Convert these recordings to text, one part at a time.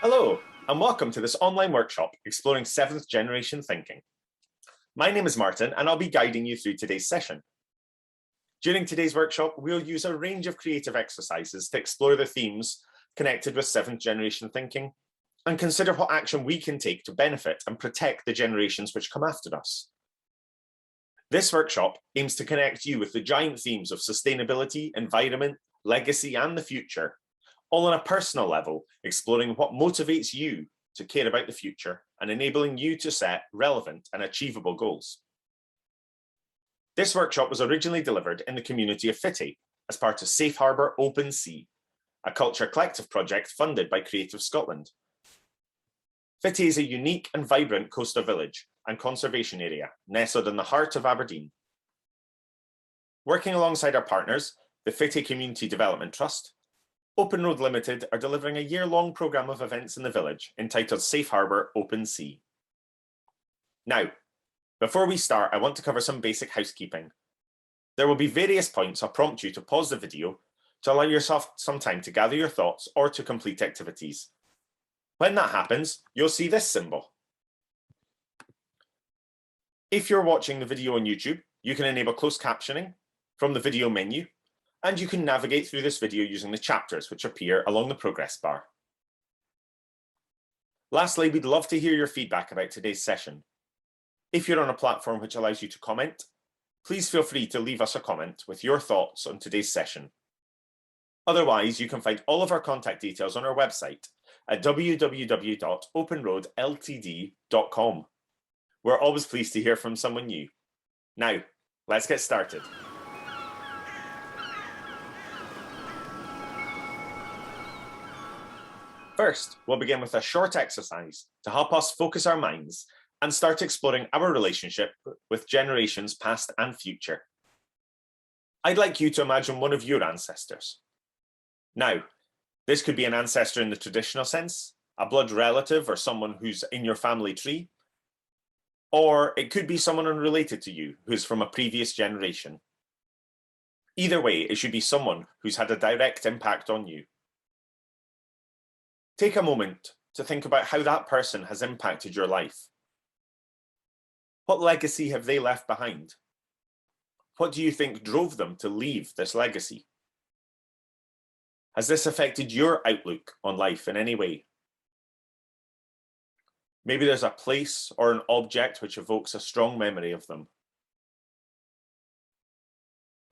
Hello, and welcome to this online workshop exploring seventh generation thinking. My name is Martin, and I'll be guiding you through today's session. During today's workshop, we'll use a range of creative exercises to explore the themes connected with seventh generation thinking and consider what action we can take to benefit and protect the generations which come after us. This workshop aims to connect you with the giant themes of sustainability, environment, legacy, and the future, all on a personal level, exploring what motivates you to care about the future and enabling you to set relevant and achievable goals. This workshop was originally delivered in the community of Fitty as part of Safe Harbour Open Sea, a culture collective project funded by Creative Scotland. Fitty is a unique and vibrant coastal village and conservation area nestled in the heart of Aberdeen. Working alongside our partners, the Fitty Community Development Trust, Open Road Limited are delivering a year-long programme of events in the village entitled Safe Harbour Open Sea. Now, before we start, I want to cover some basic housekeeping. There will be various points I'll prompt you to pause the video to allow yourself some time to gather your thoughts or to complete activities. When that happens, you'll see this symbol. If you're watching the video on YouTube, you can enable closed captioning from the video menu, and you can navigate through this video using the chapters which appear along the progress bar. Lastly, we'd love to hear your feedback about today's session. If you're on a platform which allows you to comment, please feel free to leave us a comment with your thoughts on today's session. Otherwise, you can find all of our contact details on our website at www.openroadltd.com. We're always pleased to hear from someone new. Now, let's get started. First, we'll begin with a short exercise to help us focus our minds and start exploring our relationship with generations past and future. I'd like you to imagine one of your ancestors. Now, this could be an ancestor in the traditional sense, a blood relative or someone who's in your family tree, or it could be someone unrelated to you who's from a previous generation. Either way, it should be someone who's had a direct impact on you. Take a moment to think about how that person has impacted your life. What legacy have they left behind? What do you think drove them to leave this legacy? Has this affected your outlook on life in any way? Maybe there's a place or an object which evokes a strong memory of them.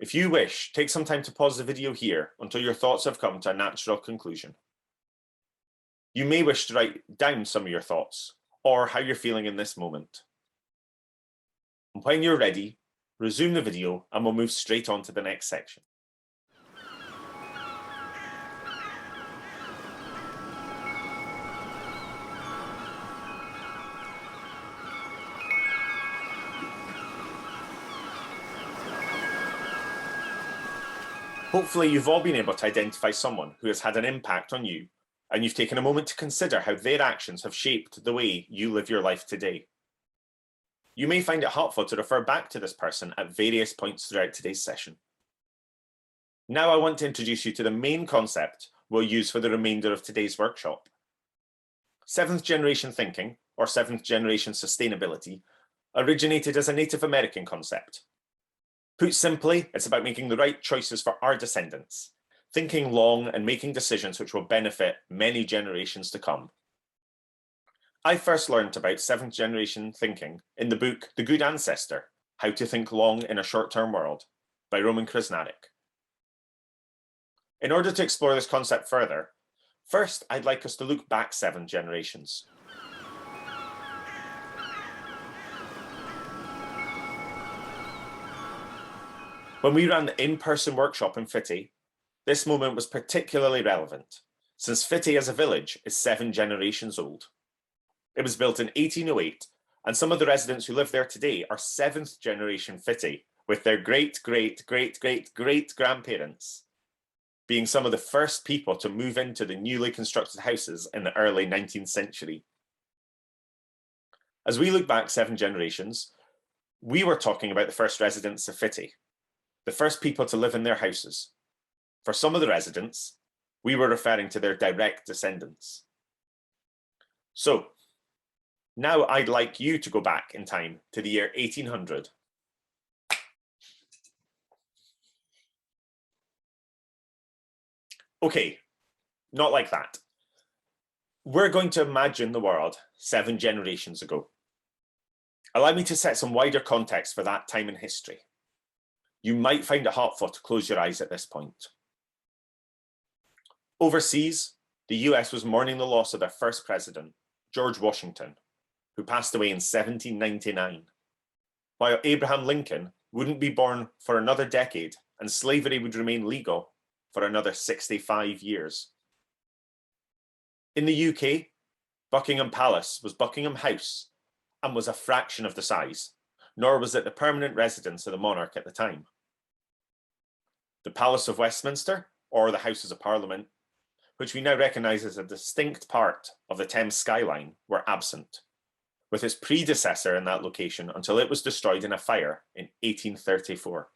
If you wish, take some time to pause the video here until your thoughts have come to a natural conclusion. You may wish to write down some of your thoughts or how you're feeling in this moment. And when you're ready, resume the video and we'll move straight on to the next section. Hopefully, you've all been able to identify someone who has had an impact on you, and you've taken a moment to consider how their actions have shaped the way you live your life today. You may find it helpful to refer back to this person at various points throughout today's session. Now I want to introduce you to the main concept we'll use for the remainder of today's workshop. Seventh generation thinking, or seventh generation sustainability, originated as a Native American concept. Put simply, it's about making the right choices for our descendants, thinking long and making decisions which will benefit many generations to come. I first learned about seventh generation thinking in the book The Good Ancestor, How to Think Long in a Short-Term World by Roman Krasnarek. In order to explore this concept further, first I'd like us to look back 7 generations. When we ran the in-person workshop in Fitty, this moment was particularly relevant, since Fitty as a village is 7 generations old. It was built in 1808, and some of the residents who live there today are 7th generation Fitty, with their great-great-great-great-great-grandparents being some of the first people to move into the newly constructed houses in the early 19th century. As we look back 7 generations, we were talking about the first residents of Fitty, the first people to live in their houses. For some of the residents, we were referring to their direct descendants. So now I'd like you to go back in time to the year 1800. Okay, not like that. We're going to imagine the world 7 generations ago. Allow me to set some wider context for that time in history. You might find it helpful to close your eyes at this point. Overseas, the US was mourning the loss of their first president, George Washington, who passed away in 1799, while Abraham Lincoln wouldn't be born for another decade and slavery would remain legal for another 65 years. In the UK, Buckingham Palace was Buckingham House and was a fraction of the size, nor was it the permanent residence of the monarch at the time. The Palace of Westminster, or the Houses of Parliament, which we now recognise as a distinct part of the Thames skyline, were absent, with its predecessor in that location until it was destroyed in a fire in 1834.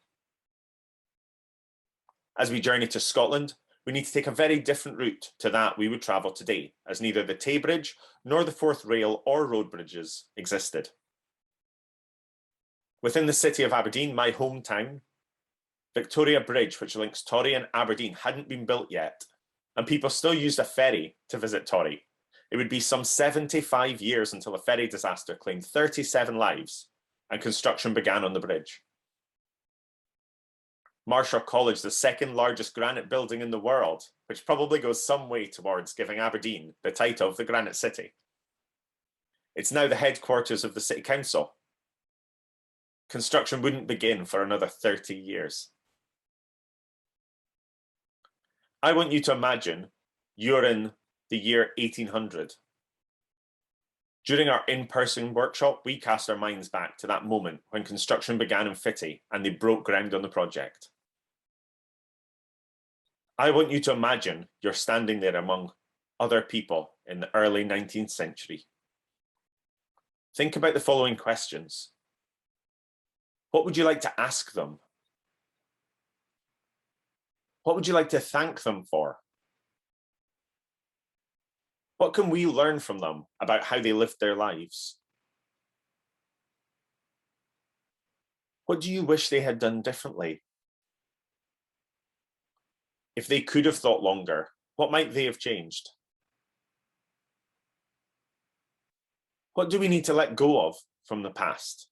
As we journey to Scotland, we need to take a very different route to that we would travel today, as neither the Tay Bridge nor the Forth Rail or road bridges existed. Within the city of Aberdeen, my hometown, Victoria Bridge, which links Torry and Aberdeen, hadn't been built yet, and people still used a ferry to visit Torry. It would be some 75 years until a ferry disaster claimed 37 lives and construction began on the bridge. Marischal College, the second largest granite building in the world, which probably goes some way towards giving Aberdeen the title of the Granite City. It's now the headquarters of the City Council. Construction wouldn't begin for another 30 years. I want you to imagine you're in the year 1800. During our in-person workshop, we cast our minds back to that moment when construction began in Fitty and they broke ground on the project. I want you to imagine you're standing there among other people in the early 19th century. Think about the following questions. What would you like to ask them? What would you like to thank them for? What can we learn from them about how they lived their lives? What do you wish they had done differently? If they could have thought longer, what might they have changed? What do we need to let go of from the past?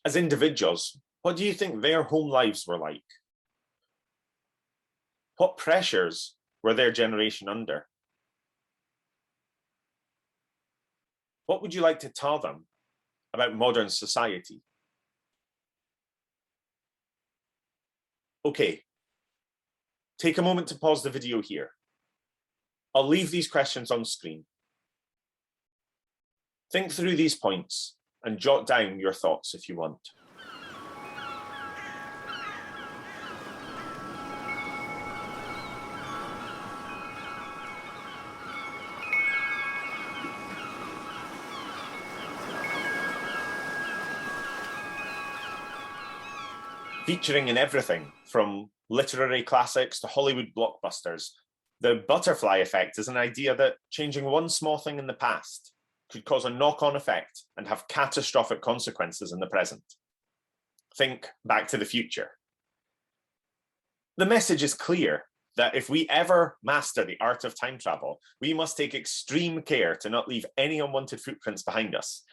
As individuals, what do you think their home lives were like? What pressures were their generation under? What would you like to tell them about modern society? Okay, take a moment to pause the video here. I'll leave these questions on screen. Think through these points and jot down your thoughts if you want. Featuring in everything from literary classics to Hollywood blockbusters, the butterfly effect is an idea that changing one small thing in the past could cause a knock-on effect and have catastrophic consequences in the present. Think Back to the Future. The message is clear that if we ever master the art of time travel, we must take extreme care to not leave any unwanted footprints behind us,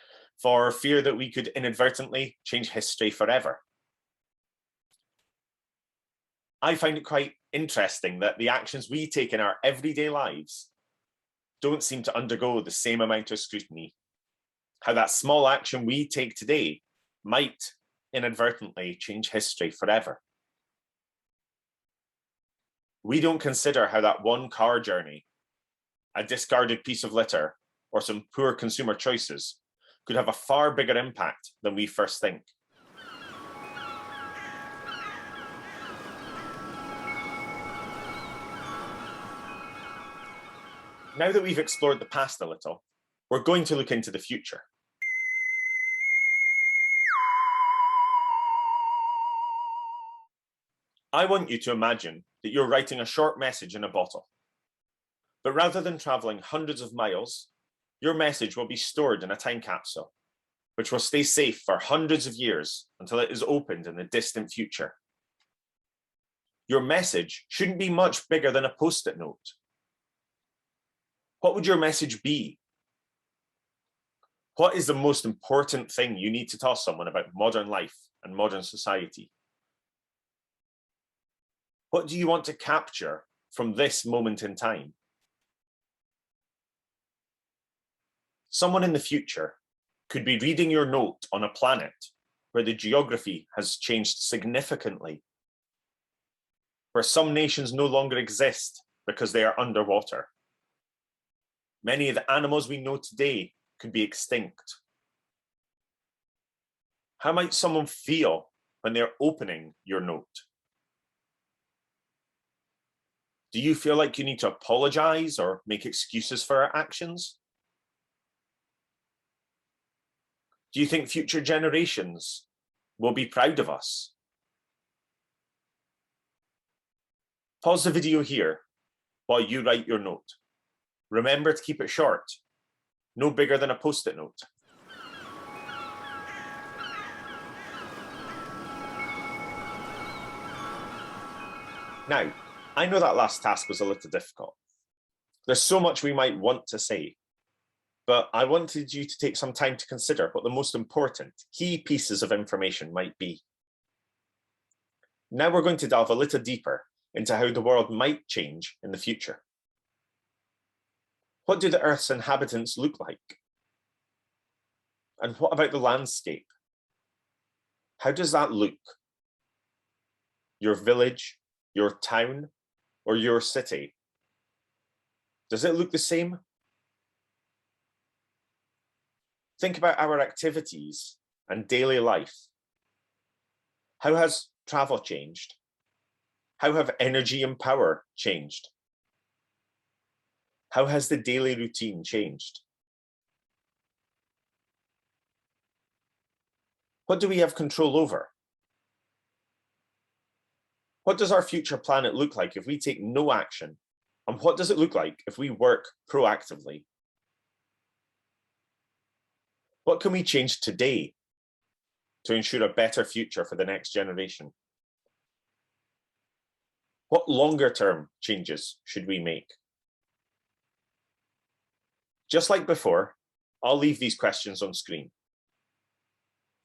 for fear that we could inadvertently change history forever. I find it quite interesting that the actions we take in our everyday lives don't seem to undergo the same amount of scrutiny. How that small action we take today might inadvertently change history forever. We don't consider how that one car journey, a discarded piece of litter, or some poor consumer choices could have a far bigger impact than we first think. Now that we've explored the past a little, we're going to look into the future. I want you to imagine that you're writing a short message in a bottle. But rather than traveling hundreds of miles, your message will be stored in a time capsule, which will stay safe for hundreds of years until it is opened in the distant future. Your message shouldn't be much bigger than a post-it note. What would your message be? What is the most important thing you need to tell someone about modern life and modern society? What do you want to capture from this moment in time? Someone in the future could be reading your note on a planet where the geography has changed significantly, where some nations no longer exist because they are underwater. Many of the animals we know today could be extinct. How might someone feel when they're opening your note? Do you feel like you need to apologize or make excuses for our actions? Do you think future generations will be proud of us? Pause the video here while you write your note. Remember to keep it short, no bigger than a post-it note. Now, I know that last task was a little difficult. There's so much we might want to say, but I wanted you to take some time to consider what the most important key pieces of information might be. Now we're going to delve a little deeper into how the world might change in the future. What do the Earth's inhabitants look like? And what about the landscape? How does that look? Your village, your town, or your city? Does it look the same? Think about our activities and daily life. How has travel changed? How have energy and power changed? How has the daily routine changed? What do we have control over? What does our future planet look like if we take no action? And what does it look like if we work proactively? What can we change today to ensure a better future for the next generation? What longer-term changes should we make? Just like before, I'll leave these questions on screen.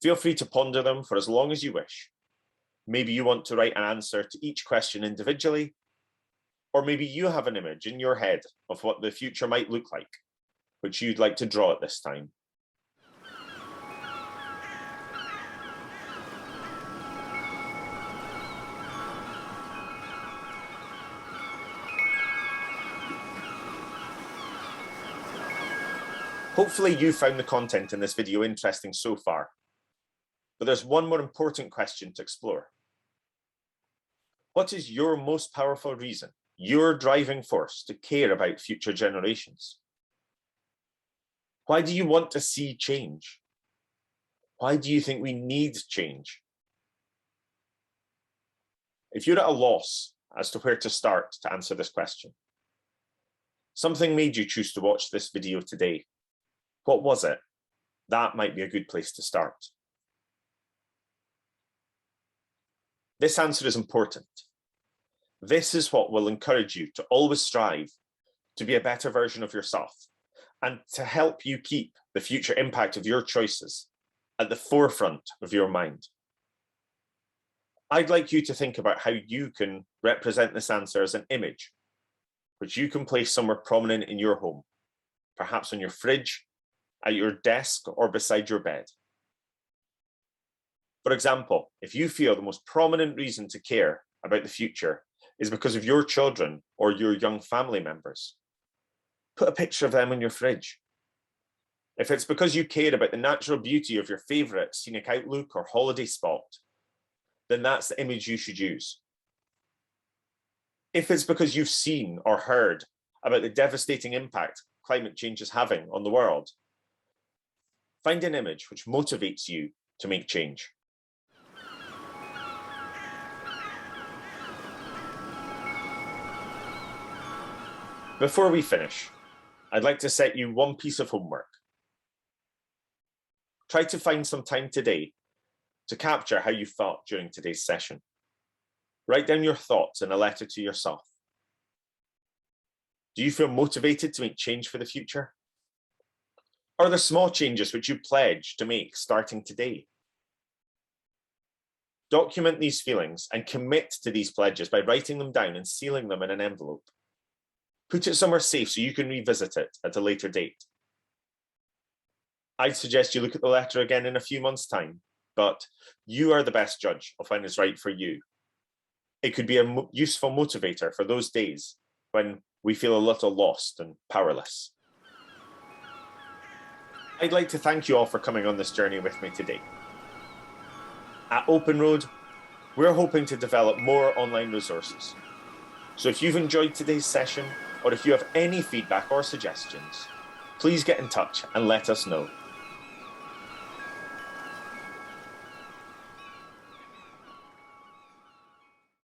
Feel free to ponder them for as long as you wish. Maybe you want to write an answer to each question individually, or maybe you have an image in your head of what the future might look like, which you'd like to draw at this time. Hopefully you found the content in this video interesting so far, but there's one more important question to explore. What is your most powerful reason, your driving force to care about future generations? Why do you want to see change? Why do you think we need change? If you're at a loss as to where to start to answer this question, something made you choose to watch this video today. What was it? That might be a good place to start. This answer is important. This is what will encourage you to always strive to be a better version of yourself and to help you keep the future impact of your choices at the forefront of your mind. I'd like you to think about how you can represent this answer as an image, which you can place somewhere prominent in your home, perhaps on your fridge, at your desk, or beside your bed. For example, if you feel the most prominent reason to care about the future is because of your children or your young family members, put a picture of them in your fridge. If it's because you care about the natural beauty of your favorite scenic outlook or holiday spot, then that's the image you should use. If it's because you've seen or heard about the devastating impact climate change is having on the world, find an image which motivates you to make change. Before we finish, I'd like to set you one piece of homework. Try to find some time today to capture how you felt during today's session. Write down your thoughts in a letter to yourself. Do you feel motivated to make change for the future? Are there small changes which you pledge to make starting today? Document these feelings and commit to these pledges by writing them down and sealing them in an envelope. Put it somewhere safe so you can revisit it at a later date. I'd suggest you look at the letter again in a few months' time, but you are the best judge of when is right for you. It could be a useful motivator for those days when we feel a little lost and powerless. I'd like to thank you all for coming on this journey with me today. At Open Road, we're hoping to develop more online resources. So if you've enjoyed today's session, or if you have any feedback or suggestions, please get in touch and let us know.